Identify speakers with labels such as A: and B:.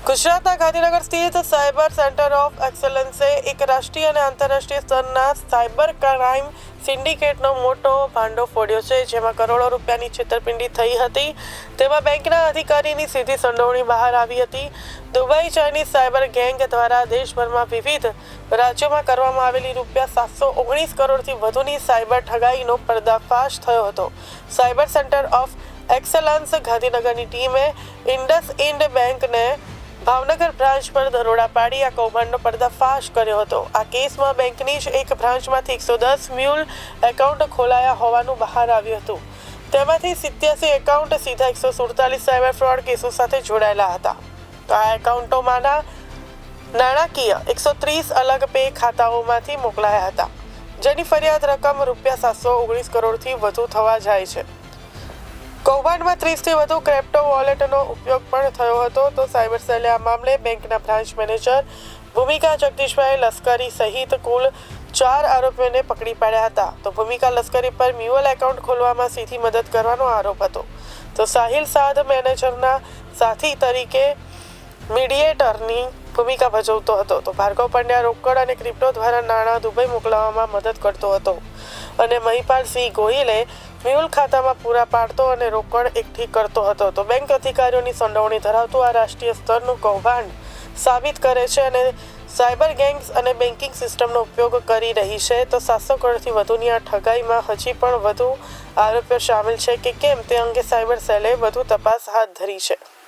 A: ગુજરાતના ગાંધીનગર સ્થિત cyber centre of એક્સલન્સે એક રાષ્ટ્રીય અને આંતરરાષ્ટ્રીય સ્તરના સાયબર ક્રાઇમ સિન્ડિકેટનો મોટો ભાંડો ફોડ્યો છે, જેમાં કરોડો રૂપિયાની છેતરપિંડી થઈ હતી. તેમાં બેંકના અધિકારીની સીધી સંડોવણી બહાર આવી હતી. દુબઈ ચાઇનીઝ સાયબર ગેંગ દ્વારા દેશભરમાં વિવિધ રાજ્યોમાં કરવામાં આવેલી રૂપિયા 719 કરોડથી વધુની સાયબર ઠગાઈનો પર્દાફાશ થયો હતો. સાયબર સેન્ટર ઓફ એક્સલન્સ ગાંધીનગરની ટીમે ઇન્ડસઇન્ડ બેંકને ભાવનગર બ્રાન્ચ પર દરોડા પાડી આ કૌભાંડનો પર્દાફાશ કર્યો હતો. આ કેસમાં બેંકની જ એક બ્રાન્ચમાંથી 110 મ્યુલ એકાઉન્ટ ખોલાયા હોવાનું બહાર આવ્યું હતું. તેમાંથી 87 એકાઉન્ટ સીધા 147 સાયબર ફ્રોડ કેસો સાથે જોડાયેલા હતા. તો આ એકાઉન્ટોમાંના નાણાકીય 130 અલગ પે ખાતાઓમાંથી મોકલાયા હતા, જેની ફરિયાદ રકમ રૂપિયા 719 કરોડથી વધુ થવા જાય છે. કૌભાંડમાં 30થી વધુ ક્રિપ્ટો વોલેટનો ઉપયોગ પણ થયો હતો. તો સાયબર સેલે આ મામલે બેંકના બ્રાન્ચ મેનેજર ભૂમિકા જગદીશભાઈ લશ્કરી સહિત કુલ 4 આરોપીઓને પકડી પાડ્યા હતા. તો ભૂમિકા લશ્કરી પર મ્યુઅલ એકાઉન્ટ ખોલવામાં સીધી મદદ કરવાનો આરોપ હતો. તો સાહિલ સાધ મેનેજરના સાથી તરીકે મીડિયેટરની ભૂમિકા ભજવતો હતો. તો ભાર્ગવ પંડ્યા રોકડ અને ક્રિપ્ટો દ્વારા નાણાં દુબઈ મોકલવામાં મદદ કરતો હતો અને મહિપાલ સિંહ ગોહિલે મ્યુલ ખાતામાં પૂરા પાડતો અને રોકડ એકઠી કરતો હતો. તો બેંક અધિકારીઓની સંડોવણી ધરાવતું આ રાષ્ટ્રીય સ્તરનું કૌભાંડ સાબિત કરે છે અને સાયબર ગેંગ્સ અને બેન્કિંગ સિસ્ટમનો ઉપયોગ કરી રહી છે. તો 700 કરોડથી વધુની આ ઠગાઈમાં હજી પણ વધુ આરોપીઓ સામેલ છે કે કેમ તે અંગે સાયબર સેલે વધુ તપાસ હાથ ધરી છે.